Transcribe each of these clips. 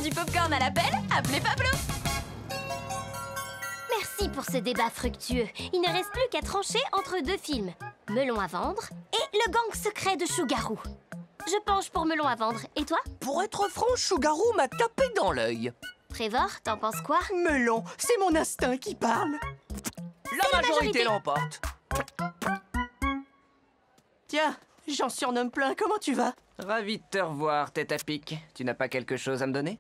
du popcorn à l'appel, appelez Pablo. Merci pour ce débat fructueux. Il ne reste plus qu'à trancher entre deux films. Melon à vendre et Le gang secret de Chougarou. Je penche pour Melon à vendre. Et toi? Pour être franc, Chougarou m'a tapé dans l'œil. Trevor, t'en penses quoi? Melon, c'est mon instinct qui parle. La majorité l'emporte. Tiens, j'en surnomme plein, comment tu vas? Ravi de te revoir, tête à pique. Tu n'as pas quelque chose à me donner?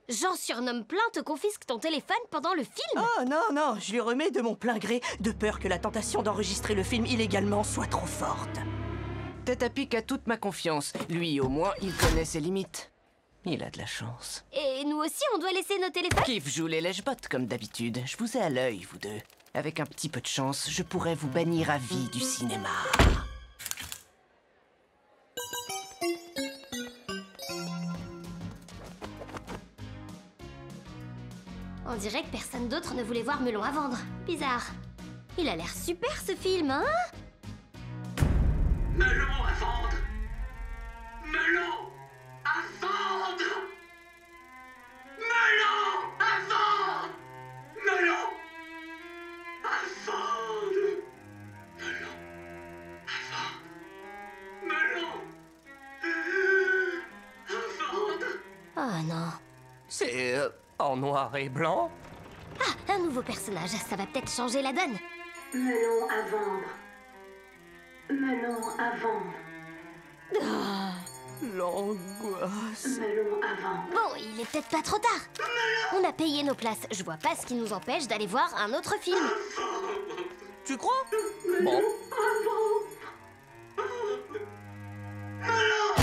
J'en surnomme plein te confisque ton téléphone pendant le film. Oh non, je lui remets de mon plein gré, de peur que la tentation d'enregistrer le film illégalement soit trop forte. Tête à pique a toute ma confiance. Lui, au moins, il connaît ses limites. Il a de la chance. Et nous aussi, on doit laisser nos téléphones? Kif joue les lèche-bottes comme d'habitude. Je vous ai à l'œil, vous deux. Avec un petit peu de chance, je pourrais vous bannir à vie du cinéma. On dirait que personne d'autre ne voulait voir Melon à vendre. Bizarre. Il a l'air super ce film, hein? Melon à vendre! Melon à vendre! Melon à vendre! Melon à vendre! Melon à vendre! Melon à vendre! Oh non. C'est en noir et blanc? Ah, un nouveau personnage, ça va peut-être changer la donne. Melon à vendre! Melon à vendre! L'angoisse. Melon à vendre! Bon, il est peut-être pas trop tard. On a payé nos places. Je vois pas ce qui nous empêche d'aller voir un autre film. Tu crois? Bon.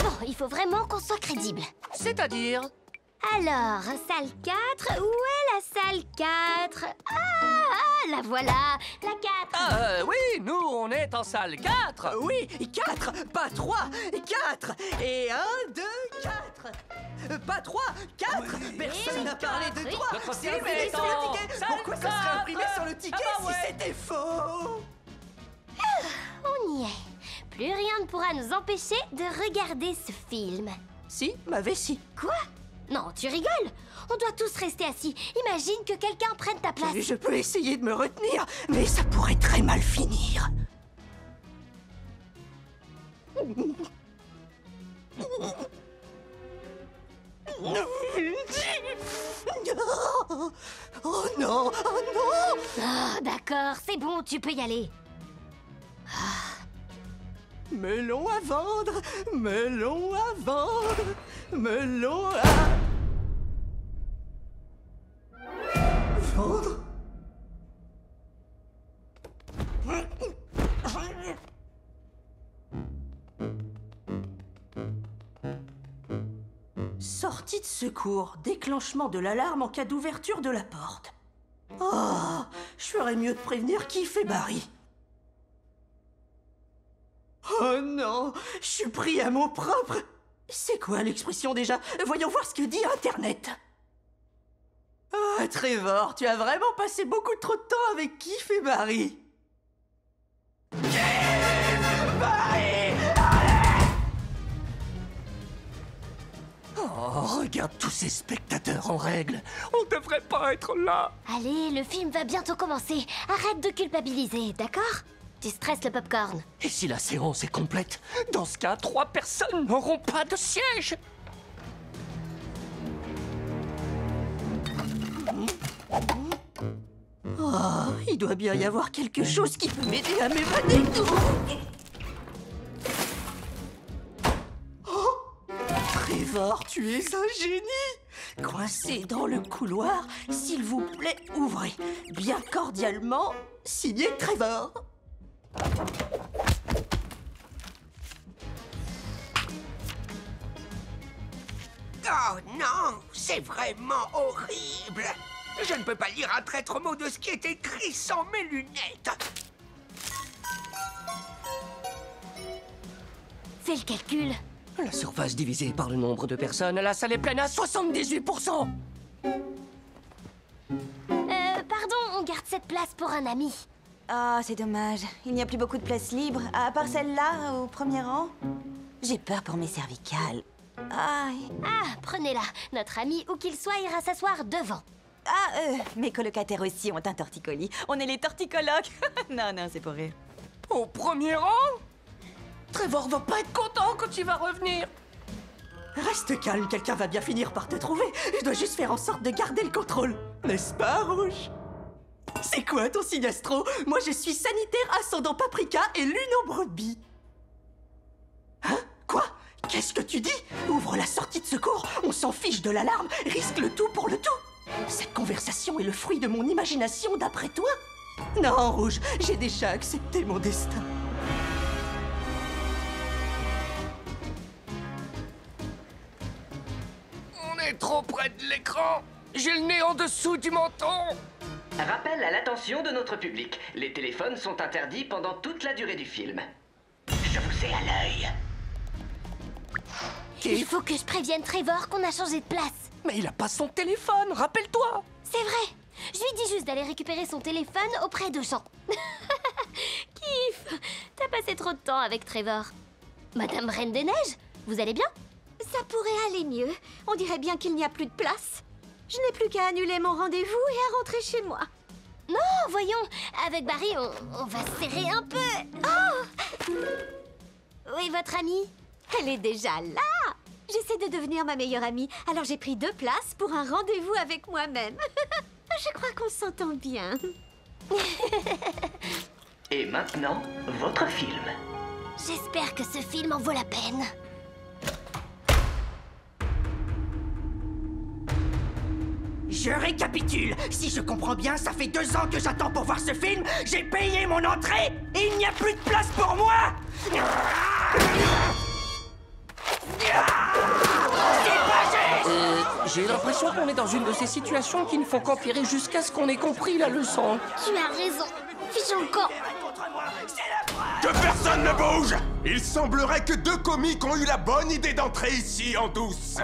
Bon, il faut vraiment qu'on soit crédible. C'est-à-dire? Alors, salle 4, où est la salle 4? Ah, la voilà, la 4. Oui, nous, on est en salle 4. Oui, 4, pas 3, 4. Et 1, 2, 4. Pas 3, 4. Personne n'a parlé de 3. Notre C'est film imprimé est sur le en ticket. salle Pourquoi ça serait 4? imprimé sur le ticket Ah bah ouais. si c'était faux? On y est. Plus rien ne pourra nous empêcher de regarder ce film. Si, ma vessie. Quoi? Non, tu rigoles? On doit tous rester assis. Imagine que quelqu'un prenne ta place. Je peux essayer de me retenir, mais ça pourrait très mal finir. Oh non, oh non! Oh, d'accord, c'est bon, tu peux y aller. Melon à vendre, melon à vendre, melon à... vendre. Sortie de secours, déclenchement de l'alarme en cas d'ouverture de la porte. Oh, je ferais mieux de prévenir Kif et Barry. Oh non, je suis pris à mon propre. C'est quoi l'expression déjà? Voyons voir ce que dit Internet. Ah, Trevor, tu as vraiment passé beaucoup trop de temps avec Kif et Barry. Kif! Barry! Allez! Oh, regarde tous ces spectateurs en règle. On devrait pas être là. Allez, le film va bientôt commencer. Arrête de culpabiliser, d'accord? Tu stresses le popcorn. Et si la séance est complète? Dans ce cas, 3 personnes n'auront pas de siège. Oh, il doit bien y avoir quelque chose qui peut m'aider à m'évader. Oh, Trevor, tu es un génie. Coincé dans le couloir, s'il vous plaît, ouvrez. Bien cordialement, signé Trevor. Oh non, c'est vraiment horrible. Je ne peux pas lire un traître mot de ce qui est écrit sans mes lunettes. Fais le calcul. La surface divisée par le nombre de personnes, la salle est pleine à 78%. Pardon, on garde cette place pour un ami. Ah, c'est dommage. Il n'y a plus beaucoup de places libres, à part celle-là, au premier rang. J'ai peur pour mes cervicales. Ah, Prenez-la. Notre ami, où qu'il soit, ira s'asseoir devant. mes colocataires aussi ont un torticolis. On est les torticologues. Non, c'est pour rire. Au premier rang? Trevor va pas être content quand il va revenir. Reste calme, quelqu'un va bien finir par te trouver. Je dois juste faire en sorte de garder le contrôle. N'est-ce pas, Rouge? C'est quoi ton signe astro? Moi, je suis sanitaire, ascendant paprika et lune en brebis. Hein? Quoi? Qu'est-ce que tu dis? Ouvre la sortie de secours, on s'en fiche de l'alarme, risque le tout pour le tout. Cette conversation est le fruit de mon imagination d'après toi? Non, Rouge, j'ai déjà accepté mon destin. On est trop près de l'écran. J'ai le nez en dessous du menton. Rappel à l'attention de notre public. Les téléphones sont interdits pendant toute la durée du film. Je vous ai à l'œil. Il faut que je prévienne Trevor qu'on a changé de place. Mais il a pas son téléphone, rappelle-toi. C'est vrai. Je lui dis juste d'aller récupérer son téléphone auprès de Jean. Kiff, t'as passé trop de temps avec Trevor. Madame Reine des Neiges, vous allez bien? Ça pourrait aller mieux. On dirait bien qu'il n'y a plus de place. Je n'ai plus qu'à annuler mon rendez-vous et à rentrer chez moi. Non, voyons, avec Barry, on va se serrer un peu. Oh! Oui, votre amie? Elle est déjà là. J'essaie de devenir ma meilleure amie, alors j'ai pris 2 places pour un rendez-vous avec moi-même. Je crois qu'on s'entend bien. Et maintenant, votre film. J'espère que ce film en vaut la peine. Je récapitule. Si je comprends bien, ça fait 2 ans que j'attends pour voir ce film. J'ai payé mon entrée et il n'y a plus de place pour moi. J'ai l'impression qu'on est dans une de ces situations qui ne font qu'empirer jusqu'à ce qu'on ait compris la leçon. Tu as raison. Fiche en camp. Que personne ne bouge! Il semblerait que 2 comiques ont eu la bonne idée d'entrer ici en douce.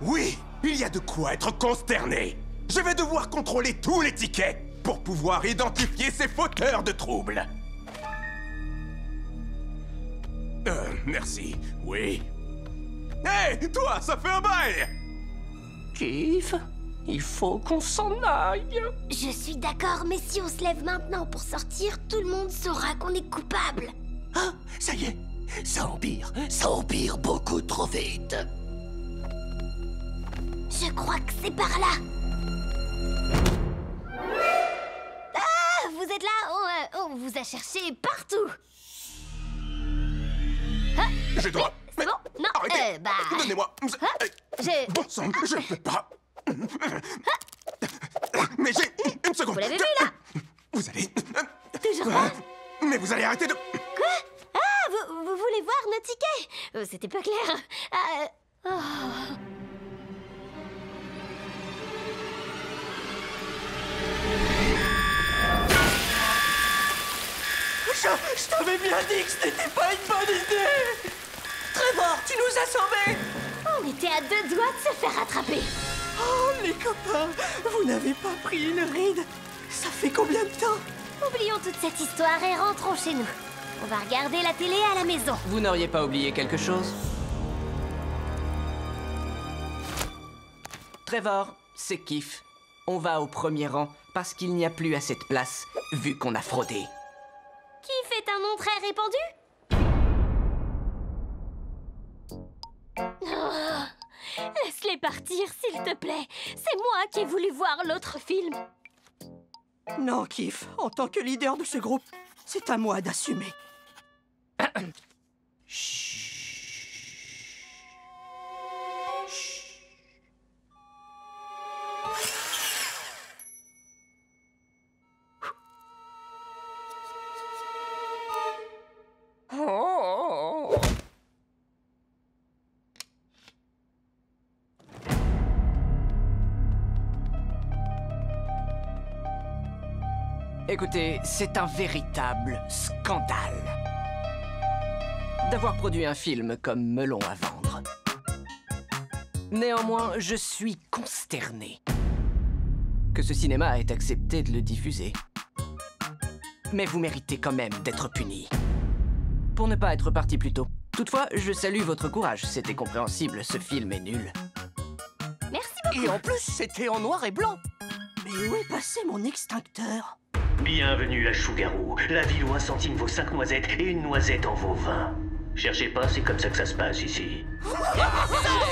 Oui, il y a de quoi être consterné. Je vais devoir contrôler tous les tickets pour pouvoir identifier ces fauteurs de troubles. Merci. Oui. Hé, toi, ça fait un bail! Kiff, il faut qu'on s'en aille. Je suis d'accord, mais si on se lève maintenant pour sortir, tout le monde saura qu'on est coupable. Ah, ça y est, ça empire beaucoup trop vite. Je crois que c'est par là. Ah, vous êtes là? On vous a cherché partout. Ah, Je dois... c'est bon? Non, Arrêtez! Donnez-moi... Bon sang, je ne peux pas... Mais j'ai... Une seconde. Vous l'avez vu, là? Vous allez... Toujours pas? Mais vous allez arrêter de... Quoi? Ah, vous voulez voir nos tickets? C'était pas clair. Je t'avais bien dit que ce n'était pas une bonne idée. Trevor, tu nous as sauvés. On était à 2 doigts de se faire attraper. Oh, les copains, vous n'avez pas pris une ride. Ça fait combien de temps? Oublions toute cette histoire et rentrons chez nous. On va regarder la télé à la maison. Vous n'auriez pas oublié quelque chose? Trevor, c'est Kiff. On va au premier rang parce qu'il n'y a plus assez de place, vu qu'on a fraudé. Kiff est un nom très répandu? Oh, laisse-les partir, s'il te plaît. C'est moi qui ai voulu voir l'autre film. Non, Kiff, en tant que leader de ce groupe, c'est à moi d'assumer. Oh. Écoutez, c'est un véritable scandale d'avoir produit un film comme Melon à vendre. Néanmoins, je suis consterné que ce cinéma ait accepté de le diffuser. Mais vous méritez quand même d'être puni. pour ne pas être parti plus tôt. Toutefois, je salue votre courage. C'était compréhensible, ce film est nul. Merci beaucoup. Et en plus, c'était en noir et blanc. Mais où est passé mon extincteur? Bienvenue à Chougarou, la ville où un centime vaut 5 noisettes et une noisette en vaut 20. Cherchez pas, c'est comme ça que ça se passe ici.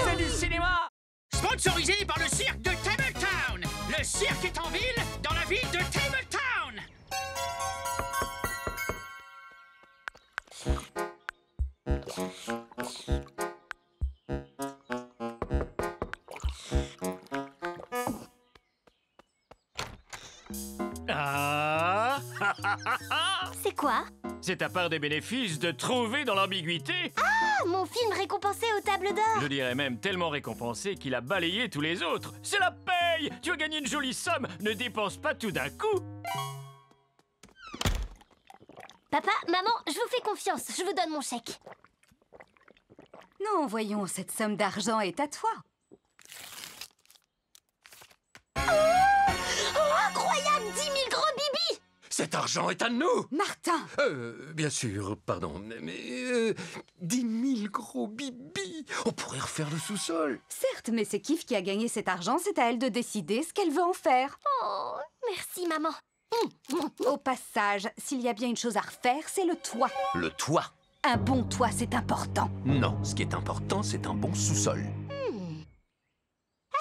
C'est du cinéma. Sponsorisé par le cirque de Tabletown. Le cirque est en ville, dans la ville de Tabletown. Ah. C'est quoi? C'est ta part des bénéfices de trouver dans l'ambiguïté. Ah, mon film récompensé aux tables d'or. Je dirais même tellement récompensé qu'il a balayé tous les autres. C'est la paye. Tu as gagné une jolie somme. Ne dépense pas tout d'un coup. Papa, maman, je vous fais confiance. Je vous donne mon chèque. Non, voyons, cette somme d'argent est à toi. Oh, incroyable! 10 000 gros bibis! Cet argent est à nous! Martin! Bien sûr, pardon, mais 10 000 gros bibis! On pourrait refaire le sous-sol! Certes, mais c'est Kif qui a gagné cet argent, c'est à elle de décider ce qu'elle veut en faire. Oh, merci, maman. Au passage, s'il y a bien une chose à refaire, c'est le toit. Le toit? Un bon toit, c'est important. Non, ce qui est important, c'est un bon sous-sol.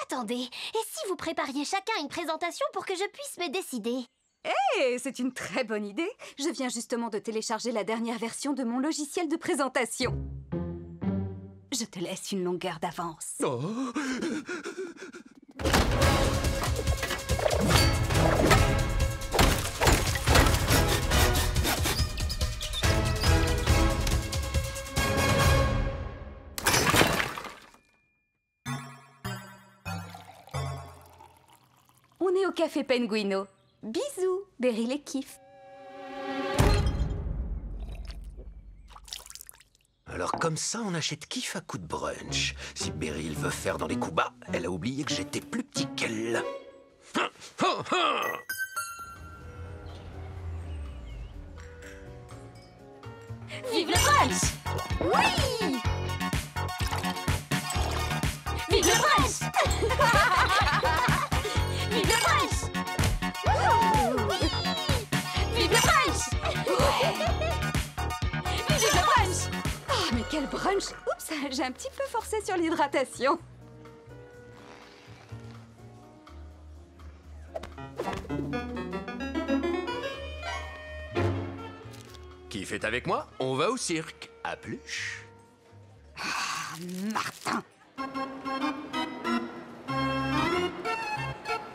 Attendez, et si vous prépariez chacun une présentation pour que je puisse me décider? Hé, c'est une très bonne idée. Je viens justement de télécharger la dernière version de mon logiciel de présentation. Je te laisse une longueur d'avance. Oh. On est au Café Penguino. Bisous, Beryl et Kif. Alors comme ça, on achète Kif à coup de brunch. Si Beryl veut faire dans les coups bas, elle a oublié que j'étais plus petit qu'elle. Vive le brunch! Oui! Vive le brunch! Vive le brunch! Oui! Vive le brunch! Vive le brunch! Ah, mais quel brunch! Oups, j'ai un petit peu forcé sur l'hydratation. Kif est avec moi, on va au cirque. À plus. Ah, Martin!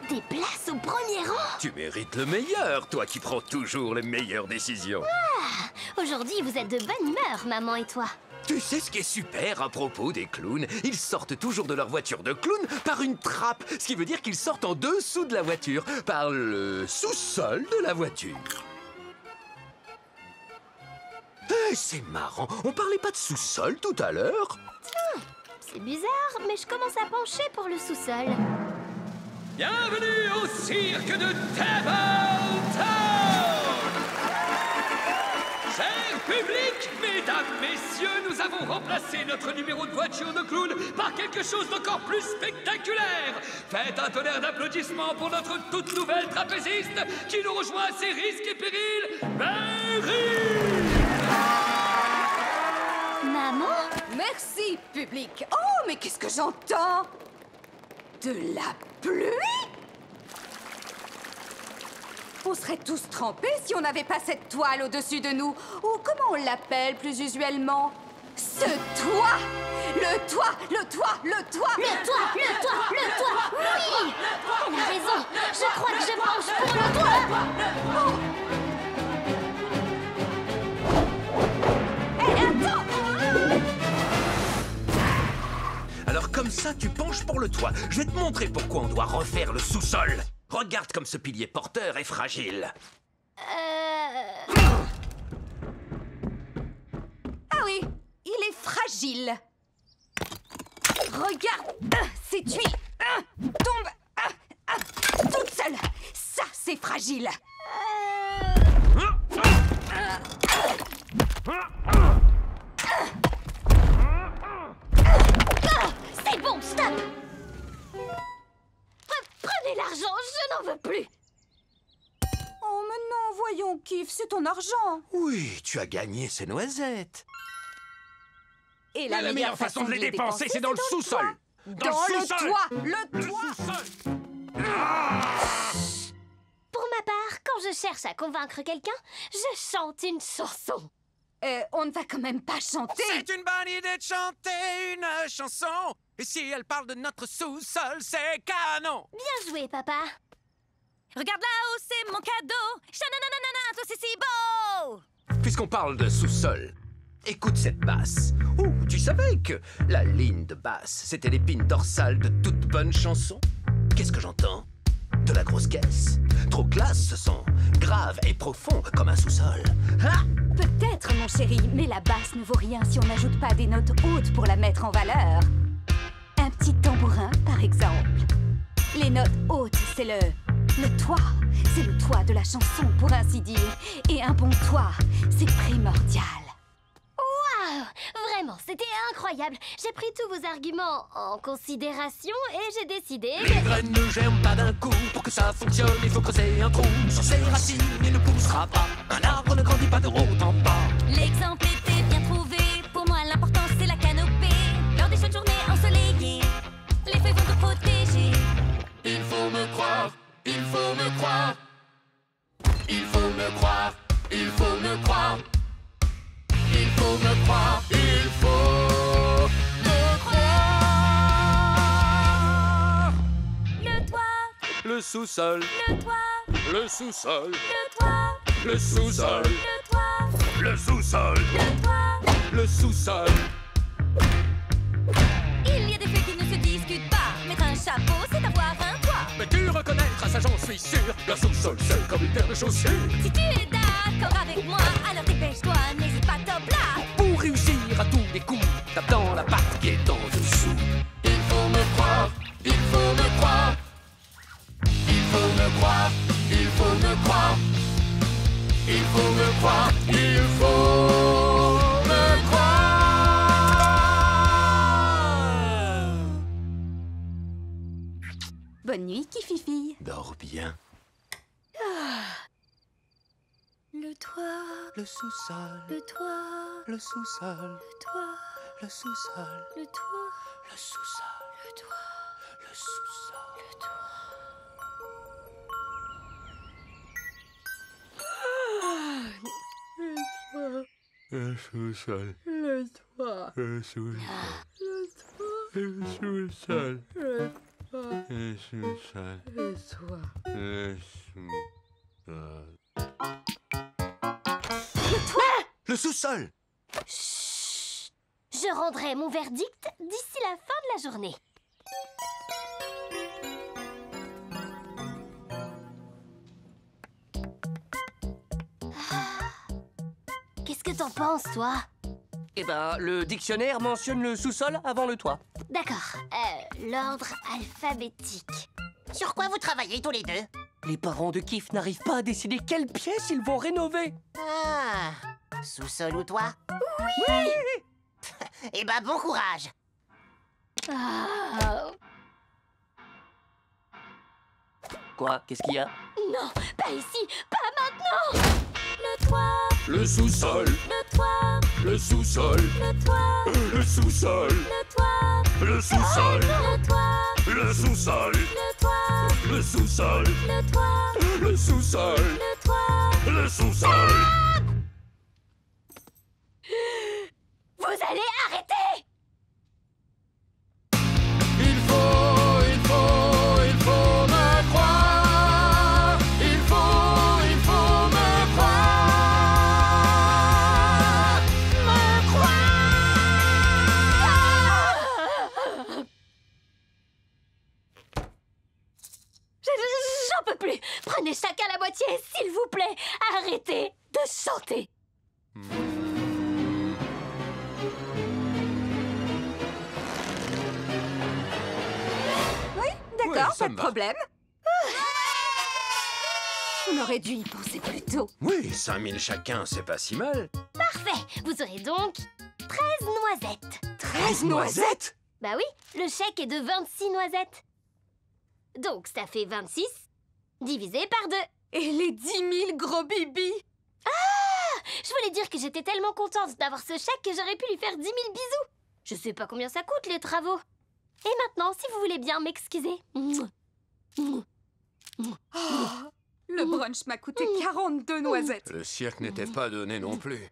Des places au premier rang! Tu mérites le meilleur, toi qui prends toujours les meilleures décisions. Ah, aujourd'hui, vous êtes de bonne humeur, maman et toi. Tu sais ce qui est super à propos des clowns? Ils sortent toujours de leur voiture de clown par une trappe, ce qui veut dire qu'ils sortent en dessous de la voiture, par le sous-sol de la voiture. C'est marrant, on parlait pas de sous-sol tout à l'heure? C'est bizarre, mais je commence à pencher pour le sous-sol. Bienvenue au cirque de Tabletown! Cher public, mesdames, messieurs, nous avons remplacé notre numéro de voiture de clown par quelque chose d'encore plus spectaculaire. Faites un tonnerre d'applaudissements pour notre toute nouvelle trapéziste qui nous rejoint à ses risques et périls, Beryl! Maman? Merci, public! Oh, mais qu'est-ce que j'entends? De la pluie? On serait tous trempés si on n'avait pas cette toile au-dessus de nous. Ou comment on l'appelle plus usuellement? Ce toit! Le toit! Le toit! Le toit! Le toit! Le toit! Le toit! Oui! Elle a raison! Je crois que je penche pour le toit! Alors comme ça, tu penches pour le toit. Je vais te montrer pourquoi on doit refaire le sous-sol. Regarde comme ce pilier porteur est fragile. Ah oui, il est fragile. Regarde, ces tuiles tombent toutes seules. Ça, c'est fragile. mon kiff, c'est ton argent. Oui, tu as gagné ces noisettes. Et la meilleure façon de les dépenser, c'est dans le sous-sol. Dans le toit. Le toit. Pour ma part, quand je cherche à convaincre quelqu'un, je chante une chanson. On ne va quand même pas chanter. C'est une bonne idée de chanter une chanson. Et si elle parle de notre sous-sol, c'est canon. Bien joué, papa. Regarde là-haut, c'est mon cadeau. Chanananana, toi c'est si beau. Puisqu'on parle de sous-sol, écoute cette basse. Ouh, tu savais que la ligne de basse, c'était l'épine dorsale de toute bonne chanson? Qu'est-ce que j'entends? De la grosse caisse. Trop classe, ce son. Grave et profond, comme un sous-sol. Ah! Peut-être, mon chéri, mais la basse ne vaut rien si on n'ajoute pas des notes hautes pour la mettre en valeur. Un petit tambourin, par exemple. Les notes hautes, c'est le toit. C'est le toit de la chanson, pour ainsi dire. Et un bon toit, c'est primordial. Waouh! Vraiment, c'était incroyable. J'ai pris tous vos arguments en considération et j'ai décidé... Les graines ne germent pas d'un coup. Pour que ça fonctionne, il faut creuser un trou. Sur ses racines, il ne poussera pas. Un arbre ne grandit pas de haut en bas. L'exemple était bien trouvé. Pour moi, l'important, c'est la canopée. Lors des chaudes journées ensoleillées, les feuilles vont te protéger. Il faut me croire, il faut me croire. Il faut me croire, il faut me croire. Il faut me croire, il faut me croire. Le toit, Le sous-sol, le toit, le sous-sol, le toit, le sous-sol, le toit, le sous-sol, le toit. le sous-sol. Il y a des faits qui ne se discutent pas. Mettre un chapeau, c'est avoir un toit. Mais tu reconnaîtras ça, j'en suis sûr. Leur sous-sol, c'est comme une paire de chaussures. Si tu es d'accord avec moi, alors dépêche-toi, n'hésite pas, top là. Pour réussir à tous les coups, tape dans la patte qui est en dessous. Il faut me croire, il faut me croire. Il faut me croire, il faut me croire. Il faut me croire, il faut me croire. Bonne nuit, Kififi. Dors bien. Le toit, Le sous-sol, le toit, le sous-sol, le toit, le sous-sol, le toit, le sous-sol, le toit, le sous-sol. le toit. Le sous-sol, Le toit, le sous-sol, le sous-sol, le toit, le sous-sol, le toit. le sous-sol. Le sous-sol! Chut! Je rendrai mon verdict d'ici la fin de la journée. Qu'est-ce que t'en penses, toi? Eh ben, le dictionnaire mentionne le sous-sol avant le toit. D'accord. L'ordre alphabétique. Sur quoi vous travaillez tous les deux? Les parents de Kif n'arrivent pas à décider quelle pièce ils vont rénover. Ah, sous-sol ou toit? Oui! Eh ben, bon courage. Ah. Quoi? Qu'est-ce qu'il y a? Non, pas ici, pas maintenant! Le toit, Le sous-sol, le toit, le sous-sol, le toit, le sous-sol, le toit, le sous-sol, le toit, le sous-sol, le toit, le sous-sol, le toit, le sous-sol, le toit. le sous-sol. Vous allez arrêter! Il faut me croire. Il faut me croire. Me croire! J'en peux plus! Prenez chacun la moitié, s'il vous plaît! Arrêtez de chanter! Oui, d'accord, Ouais, ça pas de me va. problème. On aurait dû y penser plus tôt. Oui, 5000 chacun, c'est pas si mal. Parfait! Vous aurez donc 13 noisettes. 13 noisettes? Bah oui, le chèque est de 26 noisettes. Donc ça fait 26 divisé par 2. Et les 10 000 gros bibis. Ah! Je voulais dire que j'étais tellement contente d'avoir ce chèque que j'aurais pu lui faire 10 000 bisous. Je sais pas combien ça coûte, les travaux. Et maintenant, si vous voulez bien m'excuser. Le brunch m'a coûté 42 noisettes. Le cirque n'était pas donné non plus.